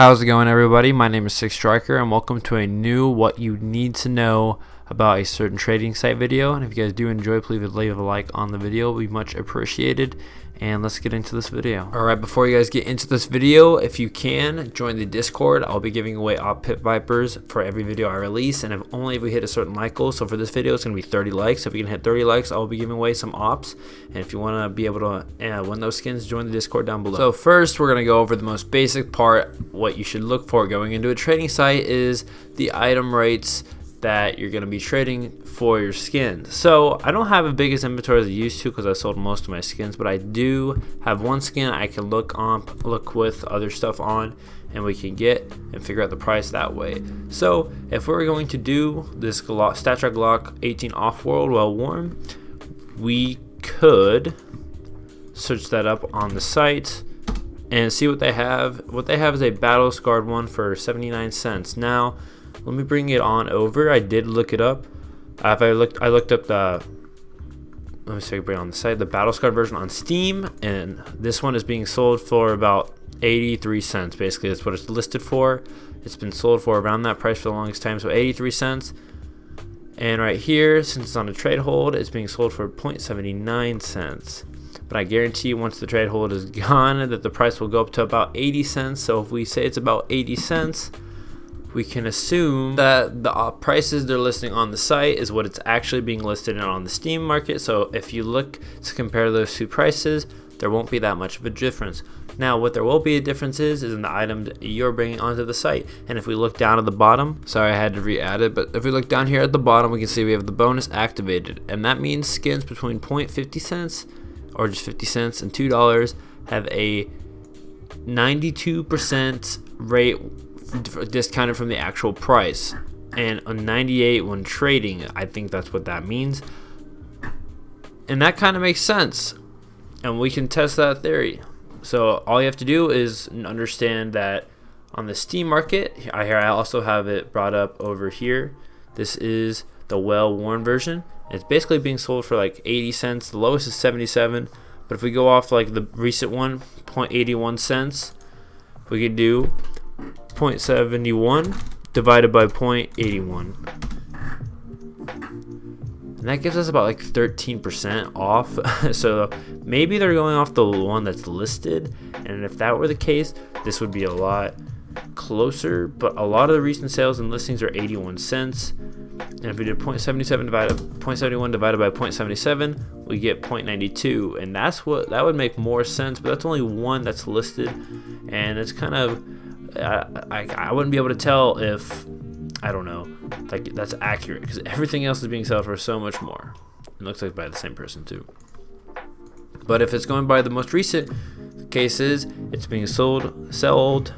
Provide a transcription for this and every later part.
How's it going, everybody? My name is Six Striker, and welcome to a new what you need to know about a certain trading site video. And if you guys do enjoy, please leave a like on the video. It would be much appreciated. And let's get into this video. Alright, before you guys get into this video, if you can, join the Discord. I'll be giving away op pip vipers for every video I release, and if we hit a certain like goal. So for this video, it's going to be 30 likes. If we can hit 30 likes, I'll be giving away some ops. And if you want to be able to win those skins, join the Discord down below. So first, we're going to go over the most basic part. What you should look for going into a trading site is the item rates that you're going to be trading for your skins. So I don't have the biggest inventory as I used to because I sold most of my skins, but I do have one skin I can look with other stuff on, and we can get and figure out the price that way. So if we're going to do this StatTrak Glock 18 off-world well worn, we could search that up on the site and see what they have. What they have is a battle scarred one for 79 cents. Now let me bring it on over. I did look it up. I looked up the, let me see if I can bring it on the site, the battle scarred version on Steam, and this one is being sold for about 83 cents. Basically, that's what it's listed for. It's been sold for around that price for the longest time, so 83 cents. And right here, since it's on a trade hold, it's being sold for 0.79 cents. But I guarantee once the trade hold is gone that the price will go up to about 80 cents. So if we say it's about 80 cents, we can assume that the prices they're listing on the site is what it's actually being listed on the Steam market. So if you look to compare those two prices, there won't be that much of a difference. Now, what there will be a difference is in the item that you're bringing onto the site. And if we look down at the bottom, sorry I had to re-add it, but if we look down here at the bottom, we can see we have the bonus activated. And that means skins between 0.50 cents or just 50 cents and $2 have a 92% rate discounted from the actual price, and a 98 when trading. I think that's what that means, and that kind of makes sense, and we can test that theory. So all you have to do is understand that on the Steam market, I also have it brought up over here. This is the well-worn version. It's basically being sold for like 80 cents. The lowest is 77, but if we go off like the recent one, 0.81 cents, we could do 0.71 divided by 0.81, and that gives us about like 13% off. So maybe they're going off the one that's listed, and if that were the case, this would be a lot closer. But a lot of the recent sales and listings are 81 cents, and if we did 0.71 divided by 0.77, we get 0.92, and that would make more sense. But that's only one that's listed, and it's kind of I wouldn't be able to tell if, I don't know, like that's accurate, because everything else is being sold for so much more. It looks like by the same person too. But if it's going by the most recent cases, it's being sold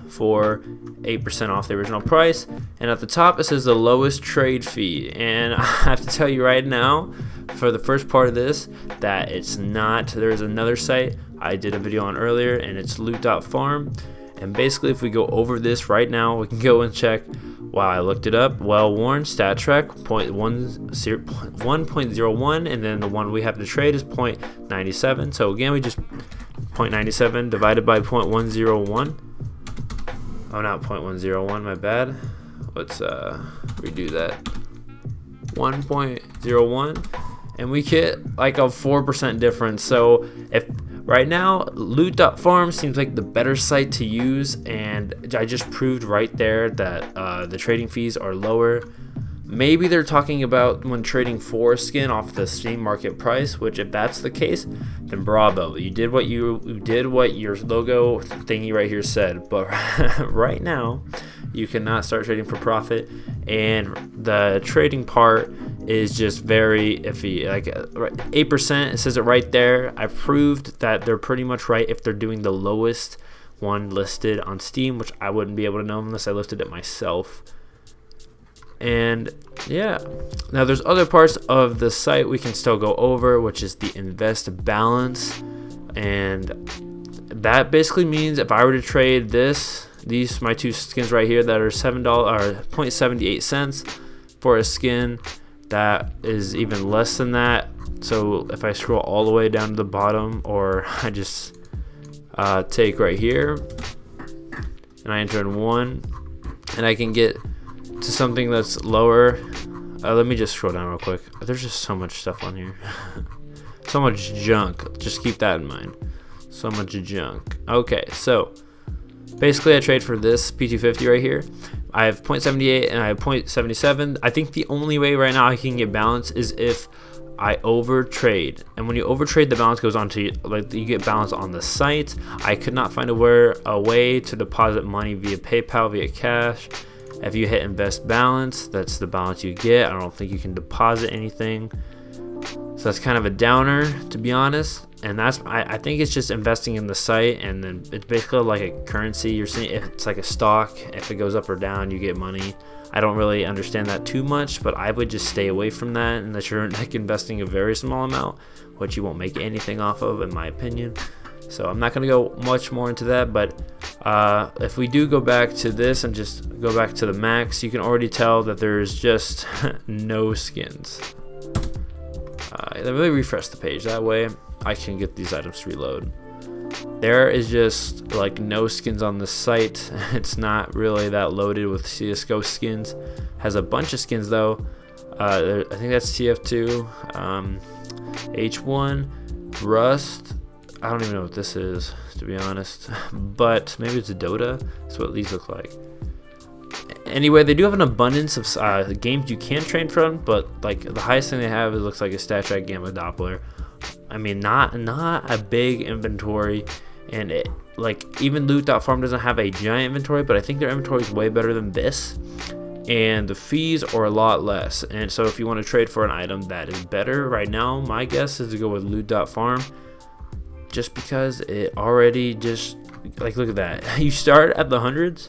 for 8% off the original price. And at the top it says the lowest trade fee, and I have to tell you right now, for the first part of this, that it's not. There's another site I did a video on earlier, and it's loot.farm. And basically, if we go over this right now, we can go and check. Wow, I looked it up. Well-worn StatTrak 1.01, and then the one we have to trade is 0.97. So again, we just 0.97 divided by 0.101. Oh, not 0.101. My bad. Let's redo that. 1.01, and we get like a 4% difference. So if right now, loot.farm seems like the better site to use, and I just proved right there that the trading fees are lower. Maybe they're talking about when trading for a skin off the Steam market price, which if that's the case, then bravo. You did what your logo thingy right here said. But right now, you cannot start trading for profit, and the trading part is just very iffy. Like 8%, it says it right there. I proved that they're pretty much right if they're doing the lowest one listed on Steam, which I wouldn't be able to know unless I listed it myself. And yeah, now there's other parts of the site we can still go over, which is the invest balance, and that basically means if I were to trade these my two skins right here that are $7 or 0.78 cents for a skin that is even less than that. So if I scroll all the way down to the bottom, or I just take right here and I enter in 1, and I can get to something that's lower. Let me just scroll down real quick. There's just so much stuff on here. So much junk. Just keep that in mind. So much junk. Okay, so basically I trade for this P250 right here. I have 0.78 and I have 0.77. I think the only way right now I can get balance is if I overtrade, and when you overtrade, the balance goes on to, like, you get balance on the site. I could not find a way to deposit money via PayPal, via cash. If you hit invest balance, that's the balance you get. I don't think you can deposit anything, so that's kind of a downer, to be honest. And that's, I think it's just investing in the site, and then it's basically like a currency. You're seeing, if it's like a stock, if it goes up or down, you get money. I don't really understand that too much, but I would just stay away from that unless you're like investing a very small amount, which you won't make anything off of, in my opinion. So I'm not going to go much more into that, but if we do go back to this and just go back to the max, you can already tell that there's just no skins. Let me refresh the page, that way I can get these items to reload. There is just like no skins on the site. It's not really that loaded with CSGO skins. Has a bunch of skins though. I think that's TF2, H1, Rust. I don't even know what this is, to be honest, but maybe it's a Dota. That's what these look like. Anyway, they do have an abundance of games you can trade from, but like the highest thing they have, it looks like a StatTrak Gamma Doppler. I mean, not a big inventory, and it, like, even Loot.farm doesn't have a giant inventory, but I think their inventory is way better than this, and the fees are a lot less. And so if you want to trade for an item that is better right now, my guess is to go with Loot.farm, just because it already just, like, look at that. You start at the hundreds,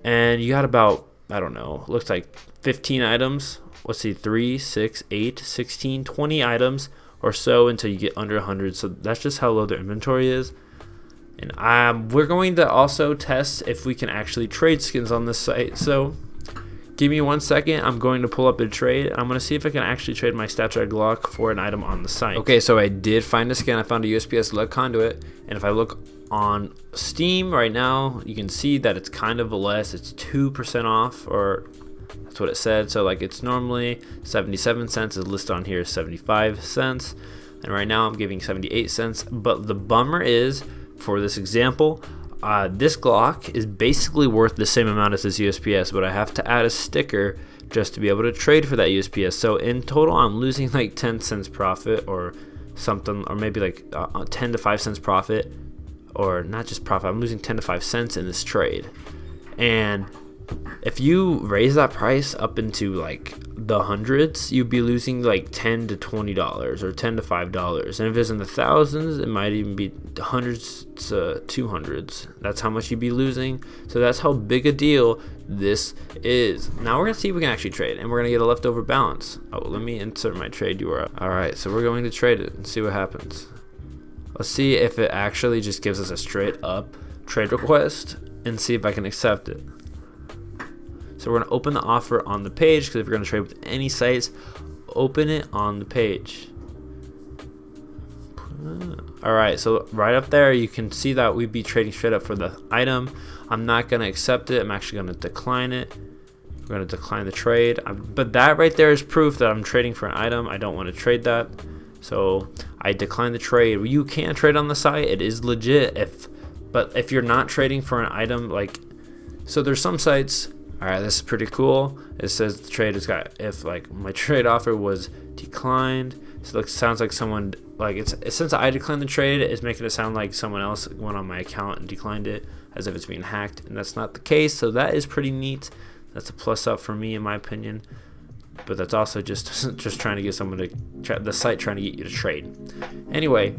and you got about, I don't know, looks like 15 items. Let's see, 3, 6, 8, 16, 20 items or so until you get under 100. So that's just how low their inventory is. And we're going to also test if we can actually trade skins on this site. So give me 1 second. I'm going to pull up a trade. I'm going to see if I can actually trade my StatTrak Glock for an item on the site. Okay, so I did find a skin. I found a USPS lead conduit, and if I look on Steam right now, you can see that it's kind of less. It's 2% off, or that's what it said. So like, it's normally 77 cents. It's listed on here 75 cents, and right now I'm giving 78 cents. But the bummer is, for this example, this Glock is basically worth the same amount as this USPS, but I have to add a sticker just to be able to trade for that USPS. So in total, I'm losing like 10 cents profit or something, or maybe like 10 to 5 cents profit, or not just profit. I'm losing 10 to 5 cents in this trade. And if you raise that price up into like the hundreds, you'd be losing like $10 to $20 or $10 to $5. And if it's in the thousands, it might even be hundreds to 200s. That's how much you'd be losing. So that's how big a deal this is. Now we're gonna see if we can actually trade, and we're gonna get a leftover balance. Oh, let me insert my trade URL. All right, so we're going to trade it and see what happens. Let's see if it actually just gives us a straight up trade request and see if I can accept it. So we're going to open the offer on the page, because if you're going to trade with any sites, open it on the page. Alright, so right up there you can see that we'd be trading straight up for the item. I'm not going to accept it. I'm actually going to decline it. We're going to decline the trade. But that right there is proof that I'm trading for an item. I don't want to trade that. So I decline the trade. You can trade on the site. It is legit. But if you're not trading for an item, like, so there's some sites. All right, this is pretty cool. It says the trade has got, if like my trade offer was declined. So it sounds like someone, like, since I declined the trade, it's making it sound like someone else went on my account and declined it, as if it's being hacked, and that's not the case. So that is pretty neat. That's a plus up for me, in my opinion. But that's also just trying to get someone to the site trying to get you to trade. Anyway,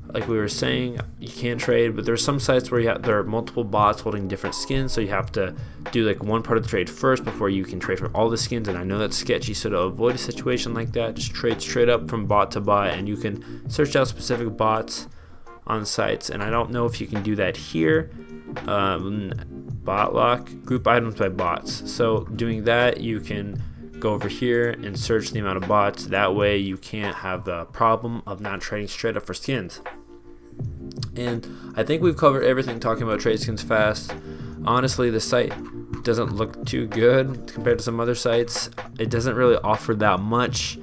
like we were saying, you can trade, but there's some sites where there are multiple bots holding different skins, so you have to do like one part of the trade first before you can trade for all the skins, and I know that's sketchy. So to avoid a situation like that, just trade straight up from bot to bot, and you can search out specific bots on sites. And I don't know if you can do that here. Bot lock, group items by bots. So doing that, you can go over here and search the amount of bots. That way you can't have the problem of not trading straight up for skins. And I think we've covered everything talking about TradeSkinsFast. Honestly, the site doesn't look too good compared to some other sites. It doesn't really offer that much,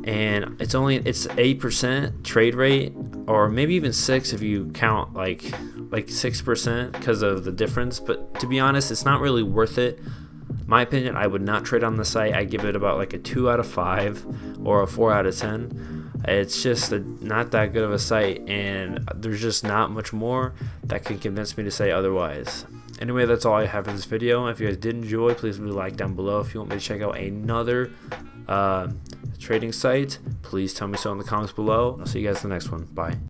and it's 8% trade rate, or maybe even 6 if you count like 6% because of the difference. But to be honest, it's not really worth it. My opinion, I would not trade on the site. I give it about like a 2 out of 5 or a 4 out of 10. It's just not that good of a site, and there's just not much more that can convince me to say otherwise. Anyway, that's all I have for this video. If you guys did enjoy, please leave a like down below. If you want me to check out another trading site, please tell me so in the comments below. I'll see you guys in the next one. Bye.